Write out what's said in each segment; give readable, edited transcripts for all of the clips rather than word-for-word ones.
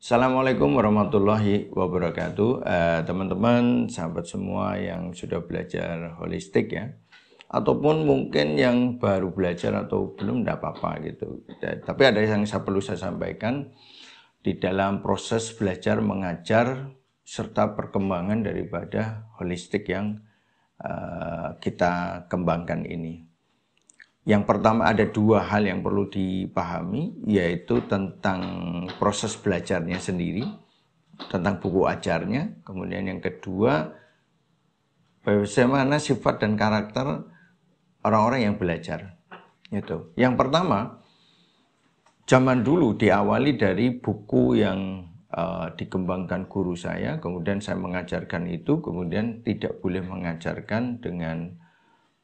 Assalamualaikum warahmatullahi wabarakatuh. Teman-teman, sahabat semua yang sudah belajar holistik ya, ataupun mungkin yang baru belajar atau belum, tidak apa-apa gitu. Tapi ada yang perlu saya sampaikan di dalam proses belajar mengajar serta perkembangan daripada holistik yang kita kembangkan ini. Yang pertama, ada dua hal yang perlu dipahami, yaitu tentang proses belajarnya sendiri, tentang buku ajarnya. Kemudian yang kedua, bagaimana sifat dan karakter orang-orang yang belajar. Itu. Yang pertama, zaman dulu diawali dari buku yang dikembangkan guru saya, kemudian saya mengajarkan itu, kemudian tidak boleh mengajarkan dengan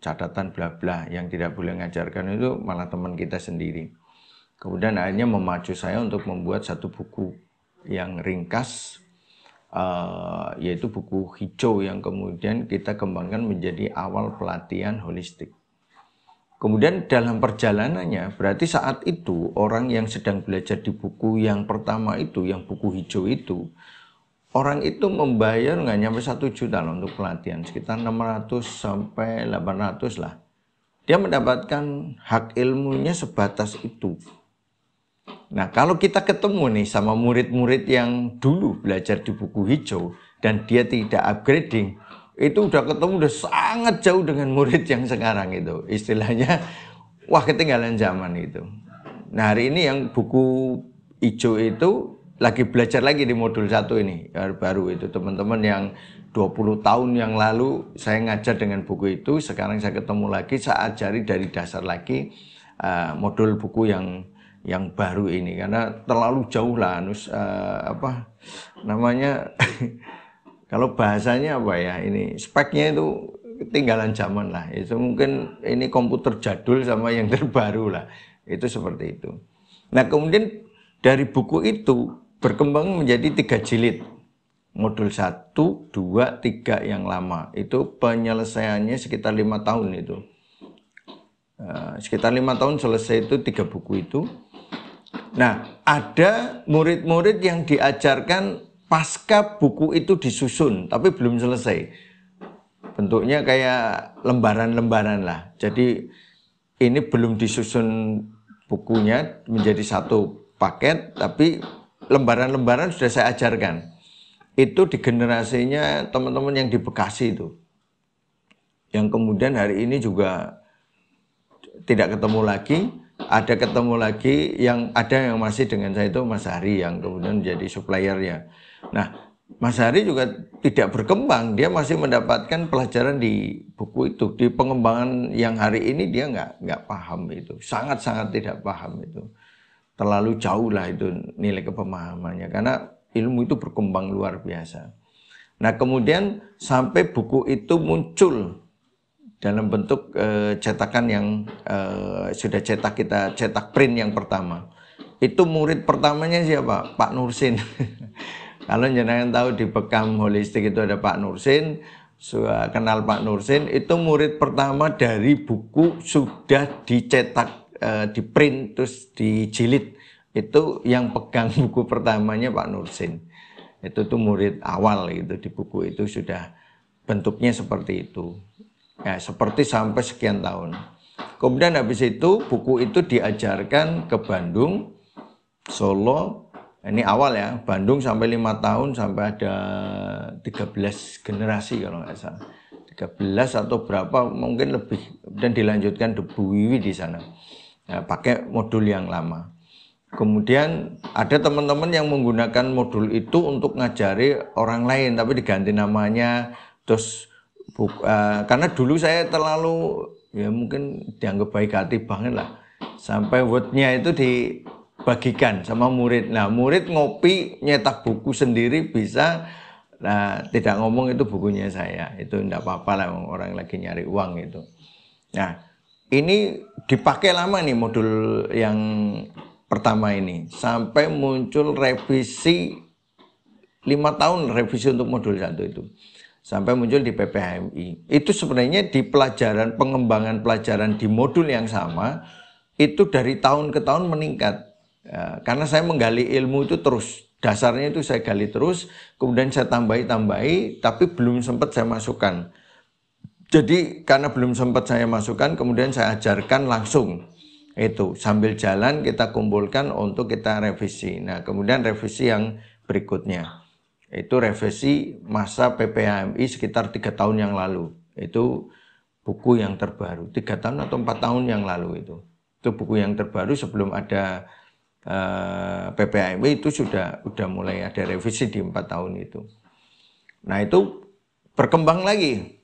catatan bla bla, yang tidak boleh mengajarkan itu malah teman kita sendiri. Kemudian akhirnya memacu saya untuk membuat satu buku yang ringkas, yaitu buku hijau yang kemudian kita kembangkan menjadi awal pelatihan holistik. Kemudian dalam perjalanannya, berarti saat itu orang yang sedang belajar di buku yang pertama itu, yang buku hijau itu, orang itu membayar nggak nyampe 1 juta loh untuk pelatihan, sekitar 600 sampai 800 lah. Dia mendapatkan hak ilmunya sebatas itu. Nah, kalau kita ketemu nih sama murid-murid yang dulu belajar di buku hijau dan dia tidak upgrading, itu udah ketemu udah sangat jauh dengan murid yang sekarang itu. Istilahnya, wah, ketinggalan zaman itu. Nah, hari ini yang buku hijau itu lagi belajar lagi di modul 1 ini, baru itu teman-teman yang 20 tahun yang lalu saya ngajar dengan buku itu, sekarang saya ketemu lagi, saya ajari dari dasar lagi modul buku yang baru ini, karena terlalu jauh lah, kalau bahasanya apa ya, ini speknya itu ketinggalan zaman lah, itu mungkin ini komputer jadul sama yang terbaru lah, itu seperti itu. Nah, kemudian dari buku itu berkembang menjadi 3 jilid. Modul 1, 2, 3 yang lama. Itu penyelesaiannya sekitar 5 tahun itu. Sekitar 5 tahun selesai itu 3 buku itu. Nah, ada murid-murid yang diajarkan pasca buku itu disusun, tapi belum selesai. Bentuknya kayak lembaran-lembaran lah. Jadi ini belum disusun bukunya menjadi satu paket, tapi lembaran-lembaran sudah saya ajarkan. Itu di generasinya teman-teman yang di Bekasi itu. Yang kemudian hari ini juga tidak ketemu lagi. Ada ketemu lagi, yang ada yang masih dengan saya itu Mas Hari yang kemudian menjadi suppliernya. Nah, Mas Hari juga tidak berkembang. Dia masih mendapatkan pelajaran di buku itu. Di pengembangan yang hari ini dia nggak paham itu. Sangat-sangat tidak paham itu. Terlalu jauh lah itu nilai kepemahamannya, karena ilmu itu berkembang luar biasa. Nah, kemudian sampai buku itu muncul dalam bentuk cetakan yang sudah kita cetak print yang pertama. Itu murid pertamanya siapa? Pak Nursin. Kalau jenengan tahu di Bekam Holistik itu ada Pak Nursin, kenal Pak Nursin, itu murid pertama dari buku sudah dicetak, di print terus dijilid. Itu yang pegang buku pertamanya Pak Nursin. Itu tuh murid awal gitu, di buku itu sudah bentuknya seperti itu. Ya, seperti sampai sekian tahun. Kemudian habis itu buku itu diajarkan ke Bandung, Solo. Ini awal ya, Bandung sampai 5 tahun, sampai ada 13 generasi kalau nggak salah. 13 atau berapa mungkin lebih, dan dilanjutkan Bu Wiwi di sana. Nah, pakai modul yang lama. Kemudian ada teman-teman yang menggunakan modul itu untuk ngajari orang lain, tapi diganti namanya. Terus karena dulu saya terlalu, ya mungkin dianggap baik hati banget lah, sampai wordnya itu dibagikan sama murid. Nah, murid ngopi nyetak buku sendiri bisa. Nah, tidak ngomong itu bukunya saya, itu enggak apa-apa lah, orang lagi nyari uang itu. Nah, ini dipakai lama nih modul yang pertama ini, sampai muncul revisi 5 tahun, revisi untuk modul 1 itu, sampai muncul di PPHMI. Itu sebenarnya di pelajaran, pengembangan pelajaran di modul yang sama itu dari tahun ke tahun meningkat. Ya, karena saya menggali ilmu itu terus Dasarnya itu saya gali terus, kemudian saya tambahi, tapi belum sempat saya masukkan. Jadi karena belum sempat saya masukkan, kemudian saya ajarkan langsung. Itu sambil jalan kita kumpulkan untuk kita revisi. Nah, kemudian revisi yang berikutnya itu revisi masa PPHMI sekitar 3 tahun yang lalu. Itu buku yang terbaru, 3 tahun atau 4 tahun yang lalu itu. Itu buku yang terbaru sebelum ada PPHMI itu sudah mulai ada revisi di 4 tahun itu. Nah, itu berkembang lagi.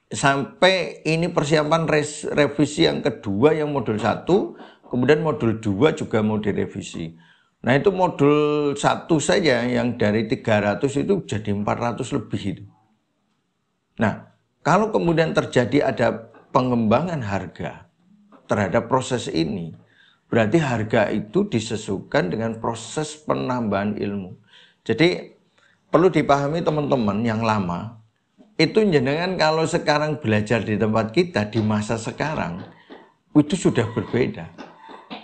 Sampai ini persiapan revisi yang kedua yang modul 1, kemudian modul 2 juga mau direvisi. Nah, itu modul 1 saja yang dari 300 itu jadi 400 lebih itu. Nah, kalau kemudian terjadi ada pengembangan harga terhadap proses ini, berarti harga itu disesuaikan dengan proses penambahan ilmu. Jadi perlu dipahami teman-teman yang lama, itu jenengan kalau sekarang belajar di tempat kita di masa sekarang itu sudah berbeda,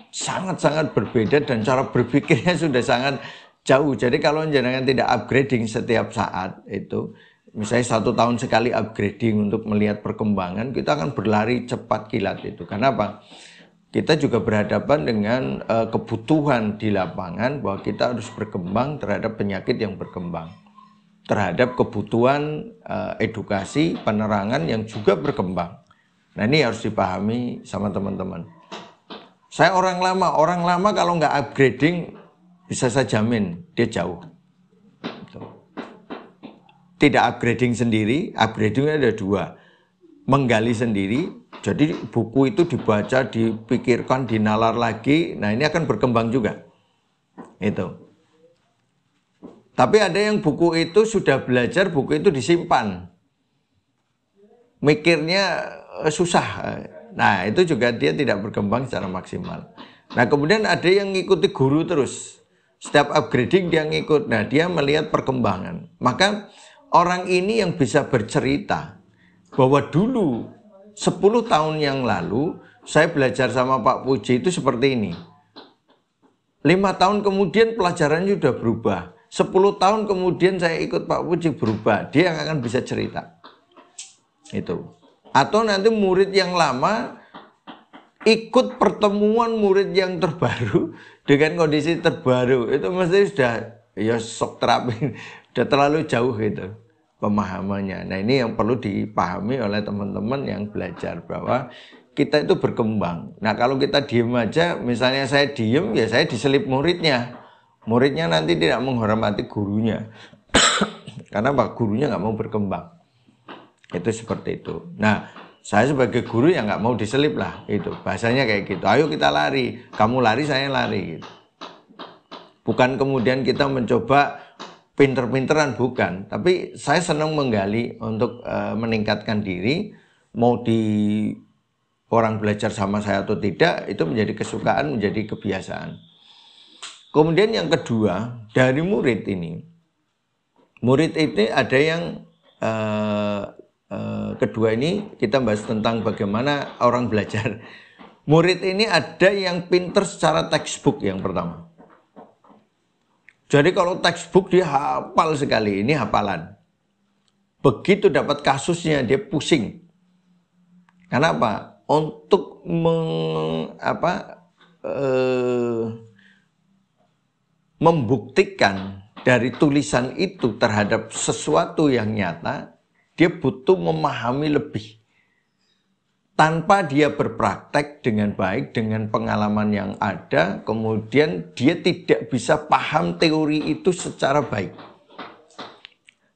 sangat-sangat berbeda, dan cara berpikirnya sudah sangat jauh. Jadi kalau jenengan tidak upgrading setiap saat itu, misalnya 1 tahun sekali upgrading untuk melihat perkembangan, kita akan berlari cepat kilat itu. Karena apa? Kita juga berhadapan dengan kebutuhan di lapangan bahwa kita harus berkembang terhadap penyakit yang berkembang, terhadap kebutuhan edukasi, penerangan yang juga berkembang. Nah, ini harus dipahami sama teman-teman. Saya orang lama kalau nggak upgrading, bisa saya jamin dia jauh. Tidak upgrading sendiri, upgradingnya ada 2. Menggali sendiri, jadi buku itu dibaca, dipikirkan, dinalar lagi, nah ini akan berkembang juga. Itu. Tapi ada yang buku itu sudah belajar, buku itu disimpan. Mikirnya susah. Nah, itu juga dia tidak berkembang secara maksimal. Nah, kemudian ada yang ngikuti guru terus. Setiap upgrading dia ngikut. Nah, dia melihat perkembangan. Maka orang ini yang bisa bercerita bahwa dulu 10 tahun yang lalu saya belajar sama Pak Puji itu seperti ini. 5 tahun kemudian pelajarannya sudah berubah. 10 tahun kemudian saya ikut Pak Puji berubah. Dia akan bisa cerita. Itu. Atau nanti murid yang lama ikut pertemuan murid yang terbaru dengan kondisi terbaru. Itu mesti sudah ya shock terapi. Sudah terlalu jauh gitu pemahamannya. Nah, ini yang perlu dipahami oleh teman-teman yang belajar bahwa kita itu berkembang. Nah, kalau kita diem aja, misalnya saya diem, ya saya diselip muridnya. Muridnya nanti tidak menghormati gurunya. Karena Pak gurunya nggak mau berkembang. Itu seperti itu. Nah, saya sebagai guru yang nggak mau diselip lah. Itu bahasanya kayak gitu. Ayo kita lari. Kamu lari, saya lari. Gitu. Bukan kemudian kita mencoba pinter-pinteran, bukan. Tapi saya senang menggali untuk meningkatkan diri. Mau di orang belajar sama saya atau tidak, itu menjadi kesukaan, menjadi kebiasaan. Kemudian yang kedua, dari murid ini. Murid itu ada yang kedua ini kita bahas tentang bagaimana orang belajar. Murid ini ada yang pinter secara textbook yang pertama. Jadi kalau textbook dia hafal sekali, ini hafalan. Begitu dapat kasusnya dia pusing. Karena apa? Untuk membuktikan dari tulisan itu terhadap sesuatu yang nyata, dia butuh memahami lebih. Tanpa dia berpraktek dengan baik, dengan pengalaman yang ada, kemudian dia tidak bisa paham teori itu secara baik.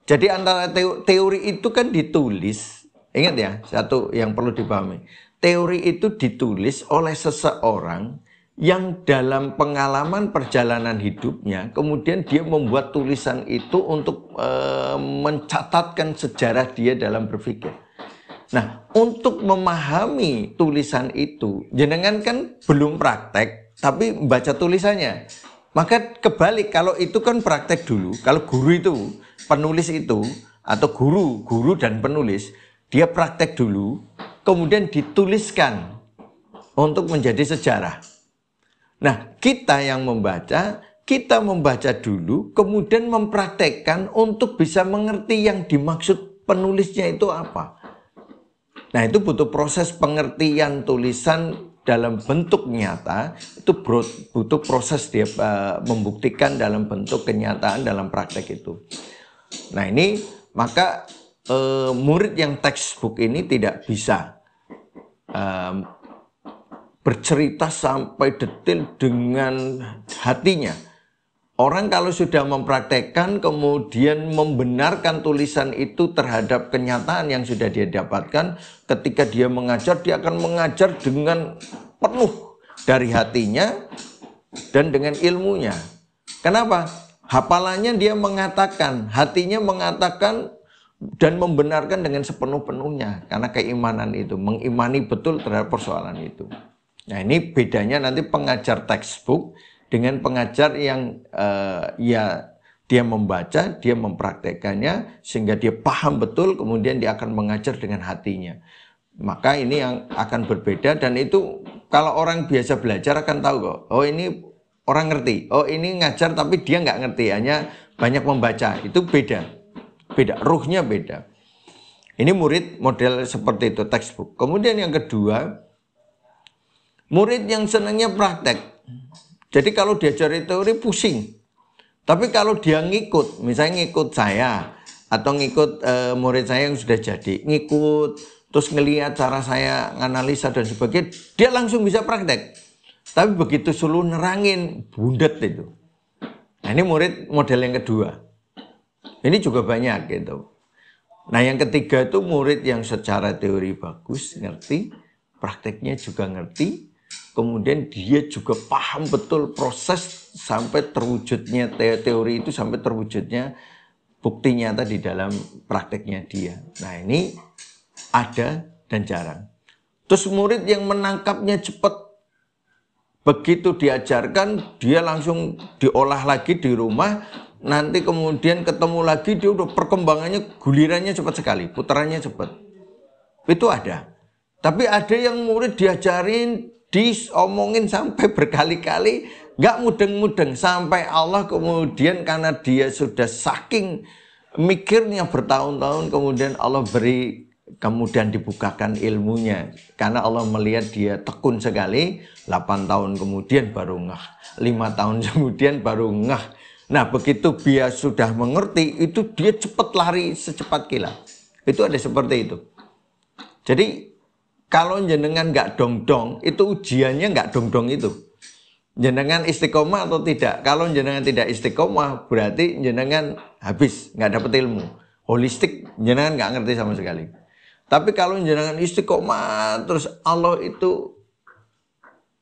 Jadi antara teori itu kan ditulis, ingat ya, satu yang perlu dipahami. Teori itu ditulis oleh seseorang yang dalam pengalaman perjalanan hidupnya, kemudian dia membuat tulisan itu untuk mencatatkan sejarah dia dalam berpikir. Nah, untuk memahami tulisan itu, jenengan kan belum praktek, tapi membaca tulisannya. Maka kebalik, kalau itu kan praktek dulu, kalau guru itu, penulis itu, atau guru dan penulis, dia praktek dulu, kemudian dituliskan untuk menjadi sejarah. Nah, kita yang membaca, kita membaca dulu, kemudian mempraktekkan untuk bisa mengerti yang dimaksud penulisnya itu apa. Nah, itu butuh proses pengertian tulisan dalam bentuk nyata, itu butuh proses dia membuktikan dalam bentuk kenyataan dalam praktek itu. Nah, ini maka murid yang textbook ini tidak bisa bercerita sampai detail dengan hatinya. Orang kalau sudah mempraktekkan kemudian membenarkan tulisan itu terhadap kenyataan yang sudah dia dapatkan, ketika dia mengajar, dia akan mengajar dengan penuh dari hatinya dan dengan ilmunya. Kenapa? Hafalannya dia mengatakan, hatinya mengatakan dan membenarkan dengan sepenuh-penuhnya. Karena keimanan itu, mengimani betul terhadap persoalan itu. Nah, ini bedanya nanti pengajar textbook dengan pengajar yang dia membaca, dia mempraktekannya sehingga dia paham betul, kemudian dia akan mengajar dengan hatinya. Maka ini yang akan berbeda, dan itu kalau orang biasa belajar akan tahu kok. Oh, ini orang ngerti. Oh, ini ngajar tapi dia nggak ngerti, hanya banyak membaca. Itu beda, ruhnya beda. Ini murid model seperti itu, textbook. Kemudian yang kedua, murid yang senangnya praktek. Jadi kalau diajari teori pusing. Tapi kalau dia ngikut, misalnya ngikut saya atau ngikut murid saya yang sudah jadi, ngikut terus ngelihat cara saya analisa dan sebagainya, dia langsung bisa praktek. Tapi begitu suruh nerangin, bundet itu. Nah, ini murid model yang kedua. Ini juga banyak gitu. Nah, yang ketiga itu murid yang secara teori bagus, ngerti, prakteknya juga ngerti. Kemudian dia juga paham betul proses sampai terwujudnya teori itu, sampai terwujudnya bukti nyata di dalam prakteknya dia. Nah, ini ada dan jarang. Terus murid yang menangkapnya cepat, begitu diajarkan dia langsung diolah lagi di rumah, nanti kemudian ketemu lagi dia udah perkembangannya, gulirannya cepat sekali, putarannya cepat. Itu ada. Tapi ada yang murid diajarin, diomongin sampai berkali-kali, nggak mudeng-mudeng, sampai Allah kemudian karena dia sudah saking mikirnya bertahun-tahun, kemudian Allah beri, kemudian dibukakan ilmunya, karena Allah melihat dia tekun sekali, 8 tahun kemudian baru ngah, 5 tahun kemudian baru ngah. Nah, begitu dia sudah mengerti, itu dia cepat lari secepat kilat. Itu ada seperti itu. Jadi kalau jenengan nggak dong-dong, itu ujiannya nggak dong-dong itu. Jenengan istiqomah atau tidak. Kalau jenengan tidak istiqomah, berarti jenengan habis, nggak dapat ilmu. Holistik, jenengan nggak ngerti sama sekali. Tapi kalau jenengan istiqomah, terus Allah itu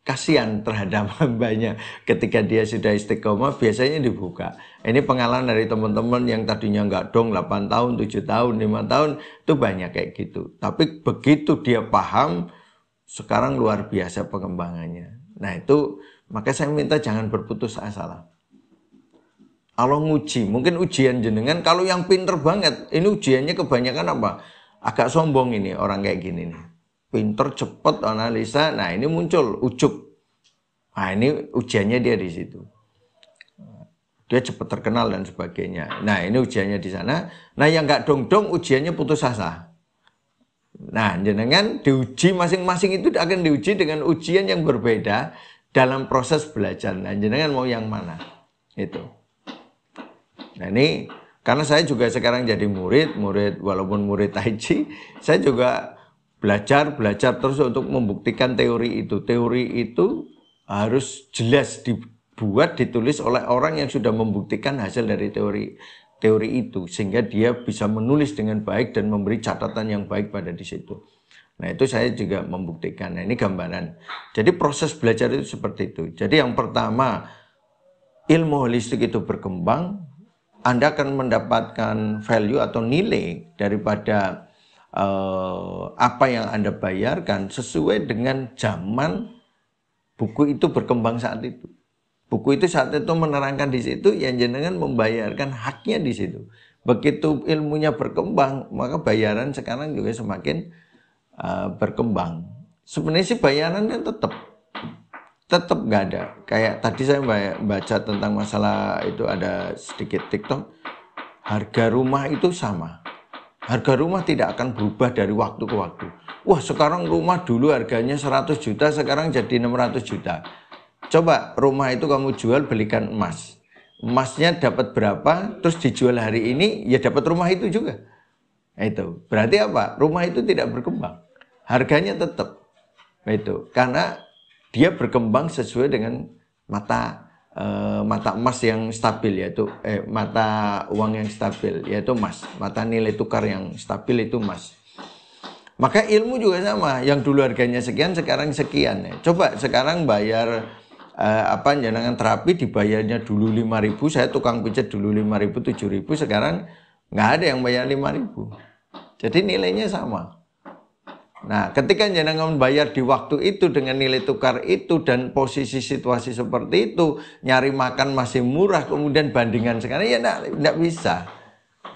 kasihan terhadap hambanya. Ketika dia sudah istiqomah, biasanya dibuka. Ini pengalaman dari teman-teman yang tadinya nggak dong 8 tahun, 7 tahun, 5 tahun, itu banyak kayak gitu. Tapi begitu dia paham, sekarang luar biasa pengembangannya. Nah, itu maka saya minta jangan berputus asa lah. Allah nguji, mungkin ujian jenengan, kalau yang pinter banget, ini ujiannya kebanyakan apa? Agak sombong ini orang kayak gini nih. Pinter, cepat analisa, nah ini muncul ujuk. Nah, ini ujiannya dia di situ. Dia cepat terkenal dan sebagainya. Nah, ini ujiannya di sana. Nah, yang nggak dong-dong ujiannya putus asa. Nah, jenengan diuji masing-masing itu akan diuji dengan ujian yang berbeda dalam proses belajar. Nah, jenengan mau yang mana? Itu. Nah, ini karena saya juga sekarang jadi murid walaupun murid Tai Chi, saya juga belajar terus untuk membuktikan teori itu. Teori itu harus jelas dibuat, ditulis oleh orang yang sudah membuktikan hasil dari teori itu, sehingga dia bisa menulis dengan baik dan memberi catatan yang baik pada di situ. Nah, itu saya juga membuktikan. Nah, ini gambaran. Jadi proses belajar itu seperti itu. Jadi yang pertama, ilmu holistik itu berkembang, Anda akan mendapatkan value atau nilai daripada apa yang Anda bayarkan sesuai dengan zaman buku itu berkembang saat itu. Buku itu saat itu menerangkan di situ, yang jenengan membayarkan haknya di situ. Begitu ilmunya berkembang, maka bayaran sekarang juga semakin berkembang. Sebenarnya sih bayarannya tetap. tetap nggak ada. Kayak tadi saya baca tentang masalah itu, ada sedikit TikTok, harga rumah itu sama. Harga rumah tidak akan berubah dari waktu ke waktu. Wah, sekarang rumah dulu harganya 100 juta, sekarang jadi 600 juta. Coba rumah itu kamu jual, belikan emas. Emasnya dapat berapa, terus dijual hari ini, ya dapat rumah itu juga. Nah, itu berarti apa? Rumah itu tidak berkembang. Harganya tetap. Nah, itu karena dia berkembang sesuai dengan mata emas yang stabil, yaitu mata uang yang stabil, yaitu emas. Mata nilai tukar yang stabil itu emas. Maka ilmu juga sama, yang dulu harganya sekian sekarang sekian. Coba sekarang bayar jenengan terapi dibayarnya dulu 5.000, saya tukang pijat dulu 5.000, 7.000, sekarang nggak ada yang bayar 5.000. Jadi nilainya sama. Nah, ketika jenengan bayar di waktu itu dengan nilai tukar itu dan posisi situasi seperti itu, nyari makan masih murah, kemudian bandingan sekarang, ya enggak bisa.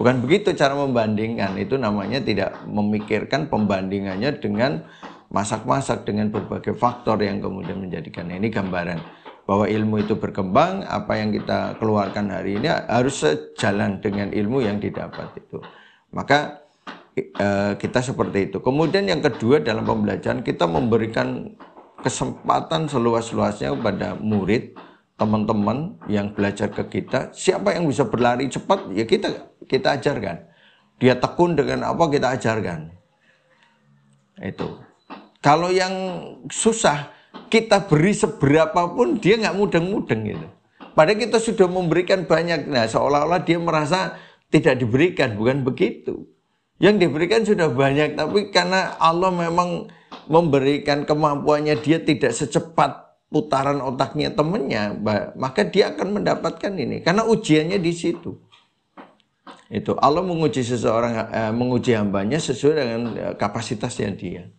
Bukan begitu cara membandingkan. Itu namanya tidak memikirkan pembandingannya dengan masak-masak, dengan berbagai faktor yang kemudian menjadikan. Ini gambaran bahwa ilmu itu berkembang. Apa yang kita keluarkan hari ini harus sejalan dengan ilmu yang didapat itu. Maka kita seperti itu. Kemudian yang kedua, dalam pembelajaran kita memberikan kesempatan seluas-luasnya kepada murid, teman-teman yang belajar ke kita. Siapa yang bisa berlari cepat, ya kita ajarkan. Dia tekun dengan apa, kita ajarkan. Itu. Kalau yang susah, kita beri seberapa pun dia nggak mudeng-mudeng gitu. Padahal kita sudah memberikan banyak. Nah, seolah-olah dia merasa tidak diberikan. Bukan begitu. Yang diberikan sudah banyak, tapi karena Allah memang memberikan kemampuannya, dia tidak secepat putaran otaknya temannya, maka dia akan mendapatkan ini. Karena ujiannya di situ. Itu Allah menguji seseorang, menguji hambanya sesuai dengan kapasitasnya dia.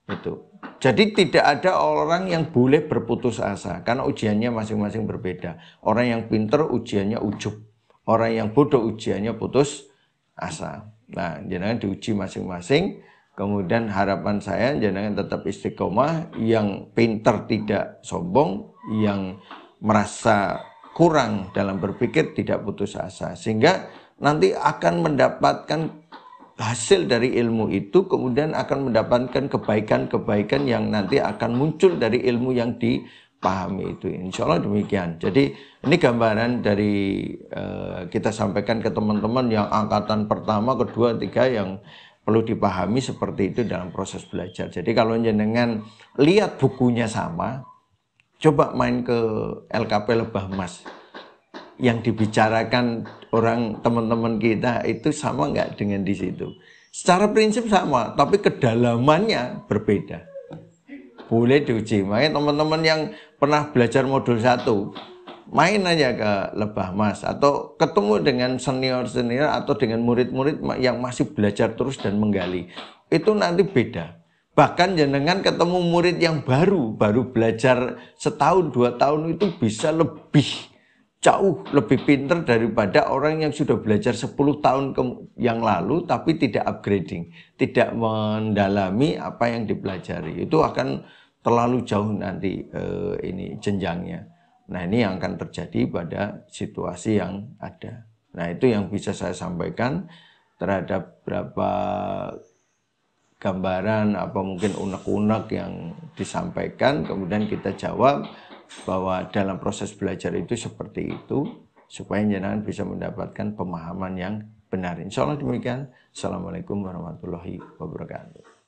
Itu. Jadi tidak ada orang yang boleh berputus asa, karena ujiannya masing-masing berbeda. Orang yang pintar ujiannya ujub, orang yang bodoh ujiannya putus asa. Nah, jenengan diuji masing-masing. Kemudian harapan saya jenengan tetap istiqomah, yang pintar tidak sombong, yang merasa kurang dalam berpikir tidak putus asa, sehingga nanti akan mendapatkan hasil dari ilmu itu, kemudian akan mendapatkan kebaikan-kebaikan yang nanti akan muncul dari ilmu yang dipahami itu. Insya Allah demikian. Jadi ini gambaran dari kita sampaikan ke teman-teman yang angkatan pertama, kedua, tiga, yang perlu dipahami seperti itu dalam proses belajar. Jadi kalau jenengan lihat bukunya sama, coba main ke LKP Lebah Mas. Yang dibicarakan orang teman-teman kita itu sama nggak dengan di situ? Secara prinsip sama, tapi kedalamannya berbeda. Boleh diuji. Makanya teman-teman yang pernah belajar modul 1, main aja ke Lebah Mas, atau ketemu dengan senior-senior atau dengan murid-murid yang masih belajar terus dan menggali. Itu nanti beda. Bahkan jenengan ketemu murid yang baru belajar setahun, 2 tahun, itu bisa jauh lebih pintar daripada orang yang sudah belajar 10 tahun yang lalu tapi tidak upgrading, tidak mendalami apa yang dipelajari. Itu akan terlalu jauh nanti ini jenjangnya. Nah, ini yang akan terjadi pada situasi yang ada. Nah, itu yang bisa saya sampaikan terhadap berapa gambaran, apa mungkin unek-unek yang disampaikan, kemudian kita jawab bahwa dalam proses belajar itu seperti itu, supaya jenengan bisa mendapatkan pemahaman yang benar. Insya Allah demikian. Assalamualaikum warahmatullahi wabarakatuh.